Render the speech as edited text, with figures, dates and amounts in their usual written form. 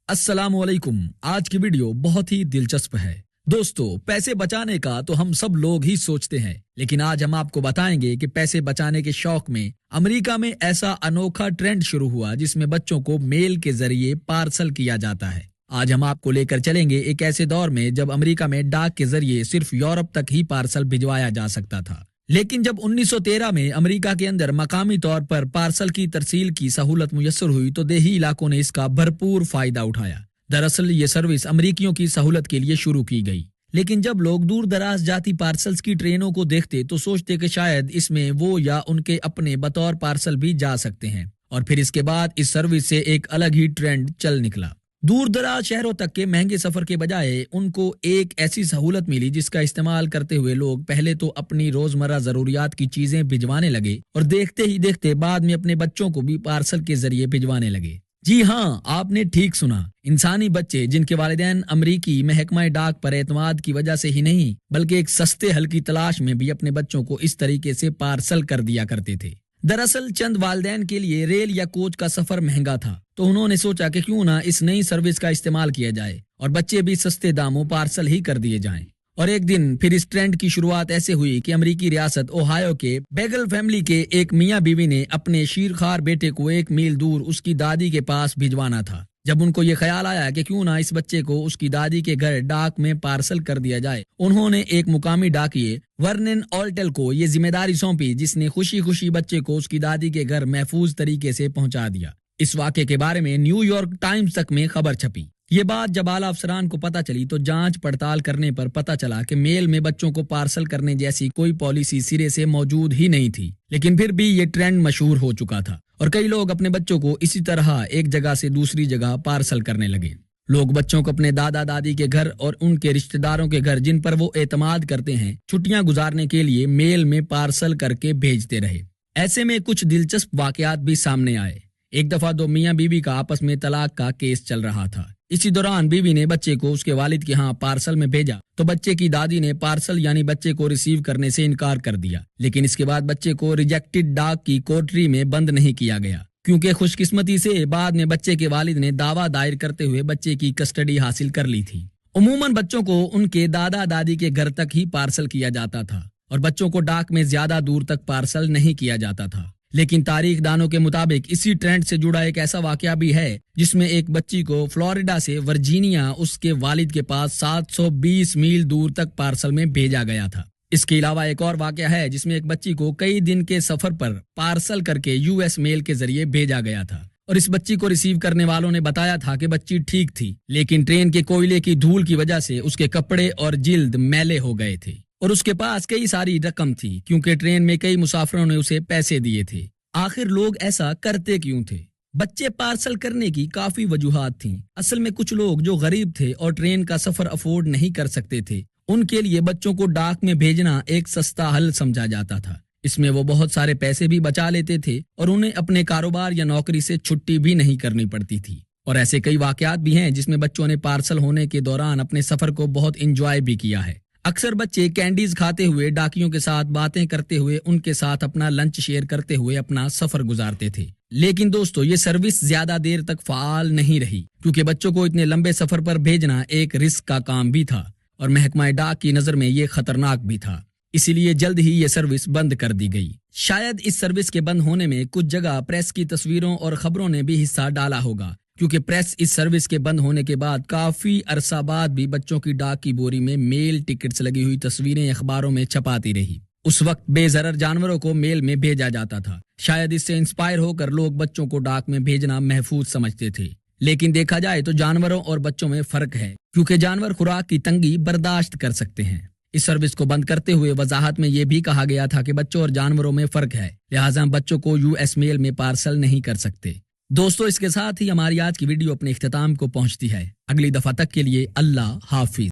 अस्सलाम वालेकुम। आज की वीडियो बहुत ही दिलचस्प है। दोस्तों, पैसे बचाने का तो हम सब लोग ही सोचते हैं, लेकिन आज हम आपको बताएंगे कि पैसे बचाने के शौक में अमेरिका में ऐसा अनोखा ट्रेंड शुरू हुआ जिसमें बच्चों को मेल के जरिए पार्सल किया जाता है। आज हम आपको लेकर चलेंगे एक ऐसे दौर में जब अमेरिका में डाक के जरिए सिर्फ यूरोप तक ही पार्सल भिजवाया जा सकता था। लेकिन जब 1913 में अमेरिका के अंदर मकामी तौर पर पार्सल की तरसील की सहूलत मुयस्सर हुई तो देही इलाकों ने इसका भरपूर फायदा उठाया। दरअसल ये सर्विस अमेरिकियों की सहूलत के लिए शुरू की गई, लेकिन जब लोग दूर दराज जाती पार्सल्स की ट्रेनों को देखते तो सोचते कि शायद इसमें वो या उनके अपने बतौर पार्सल भी जा सकते हैं। और फिर इसके बाद इस सर्विस से एक अलग ही ट्रेंड चल निकला। दूर दराज शहरों तक के महंगे सफर के बजाय उनको एक ऐसी सहूलत मिली जिसका इस्तेमाल करते हुए लोग पहले तो अपनी रोजमर्रा जरूरियात की चीजें भिजवाने लगे और देखते ही देखते बाद में अपने बच्चों को भी पार्सल के जरिए भिजवाने लगे। जी हाँ, आपने ठीक सुना। इंसानी बच्चे जिनके वालिदैन अमरीकी महकमा डाक पर एतमाद की वजह से ही नहीं बल्कि एक सस्ते हल की तलाश में भी अपने बच्चों को इस तरीके से पार्सल कर दिया करते थे। दरअसल चंद वालिदैन के लिए रेल या कोच का सफर महंगा था, तो उन्होंने सोचा कि क्यों ना इस नई सर्विस का इस्तेमाल किया जाए और बच्चे भी सस्ते दामों पार्सल ही कर दिए जाएं। और एक दिन फिर इस ट्रेंड की शुरुआत ऐसे हुई कि अमेरिकी रियासत ओहायो के बेगल फैमिली के एक मियाँ बीवी ने अपने शीरखार बेटे को 1 मील दूर उसकी दादी के पास भिजवाना था। जब उनको ये ख्याल आया कि क्यों ना इस बच्चे को उसकी दादी के घर डाक में पार्सल कर दिया जाए, उन्होंने एक मुकामी डाकिये वर्निन ऑल्टेल को ये जिम्मेदारी सौंपी, जिसने खुशी खुशी बच्चे को उसकी दादी के घर महफूज तरीके से पहुंचा दिया। इस वाक़े के बारे में न्यूयॉर्क टाइम्स तक में खबर छपी। ये बात जब आला अफसरान को पता चली तो जांच पड़ताल करने पर पता चला कि मेल में बच्चों को पार्सल करने जैसी कोई पॉलिसी सिरे से मौजूद ही नहीं थी। लेकिन फिर भी ये ट्रेंड मशहूर हो चुका था और कई लोग अपने बच्चों को इसी तरह एक जगह से दूसरी जगह पार्सल करने लगे। लोग बच्चों को अपने दादा दादी के घर और उनके रिश्तेदारों के घर जिन पर वो एतमाद करते हैं छुट्टियां गुजारने के लिए मेल में पार्सल करके भेजते रहे। ऐसे में कुछ दिलचस्प वाकयात भी सामने आए। एक दफा 2 मियाँ बीवी का आपस में तलाक का केस चल रहा था। इसी दौरान बीवी ने बच्चे को उसके वालिद के यहाँ पार्सल में भेजा तो बच्चे की दादी ने पार्सल यानी बच्चे को रिसीव करने से इनकार कर दिया। लेकिन इसके बाद बच्चे को रिजेक्टेड डाक की कोठरी में बंद नहीं किया गया, क्योंकि खुशकिस्मती से बाद में बच्चे के वालिद ने दावा दायर करते हुए बच्चे की कस्टडी हासिल कर ली थी। उमूमन बच्चों को उनके दादा दादी के घर तक ही पार्सल किया जाता था और बच्चों को डाक में ज्यादा दूर तक पार्सल नहीं किया जाता था। लेकिन तारीख दानों के मुताबिक इसी ट्रेंड से जुड़ा एक ऐसा वाकया भी है जिसमें एक बच्ची को फ्लोरिडा से वर्जीनिया उसके वालिद के पास 720 मील दूर तक पार्सल में भेजा गया था। इसके अलावा एक और वाकया है जिसमें एक बच्ची को कई दिन के सफर पर पार्सल करके यूएस मेल के जरिए भेजा गया था और इस बच्ची को रिसीव करने वालों ने बताया था कि बच्ची ठीक थी, लेकिन ट्रेन के कोयले की धूल की वजह से उसके कपड़े और जिल्द मैले हो गए थे और उसके पास कई सारी रकम थी, क्योंकि ट्रेन में कई मुसाफिरों ने उसे पैसे दिए थे। आखिर लोग ऐसा करते क्यों थे? बच्चे पार्सल करने की काफी वजूहात थीं। असल में कुछ लोग जो गरीब थे और ट्रेन का सफर अफोर्ड नहीं कर सकते थे, उनके लिए बच्चों को डाक में भेजना एक सस्ता हल समझा जाता था। इसमें वो बहुत सारे पैसे भी बचा लेते थे और उन्हें अपने कारोबार या नौकरी से छुट्टी भी नहीं करनी पड़ती थी। और ऐसे कई वाकयात भी हैं जिसमें बच्चों ने पार्सल होने के दौरान अपने सफर को बहुत इंजॉय भी किया है। अक्सर बच्चे कैंडीज खाते हुए, डाकियों के साथ बातें करते हुए, उनके साथ अपना लंच शेयर करते हुए अपना सफर गुजारते थे। लेकिन दोस्तों, ये सर्विस ज्यादा देर तक फाल नहीं रही, क्योंकि बच्चों को इतने लंबे सफर पर भेजना एक रिस्क का काम भी था और महकमा डाक की नजर में ये खतरनाक भी था। इसीलिए जल्द ही ये सर्विस बंद कर दी गई। शायद इस सर्विस के बंद होने में कुछ जगह प्रेस की तस्वीरों और खबरों ने भी हिस्सा डाला होगा, क्योंकि प्रेस इस सर्विस के बंद होने के बाद काफी अरसा बाद भी बच्चों की डाक की बोरी में मेल टिकट्स लगी हुई तस्वीरें अखबारों में छपाती रही। उस वक्त बेजरर जानवरों को मेल में भेजा जाता था। शायद इससे इंस्पायर होकर लोग बच्चों को डाक में भेजना महफूज समझते थे। लेकिन देखा जाए तो जानवरों और बच्चों में फर्क है, क्योंकि जानवर खुराक की तंगी बर्दाश्त कर सकते हैं। इस सर्विस को बंद करते हुए वजाहत में यह भी कहा गया था कि बच्चों और जानवरों में फर्क है, लिहाजा बच्चों को यूएस मेल में पार्सल नहीं कर सकते। दोस्तों, इसके साथ ही हमारी आज की वीडियो अपने इख्तिताम को पहुंचती है। अगली दफा तक के लिए अल्लाह हाफिज।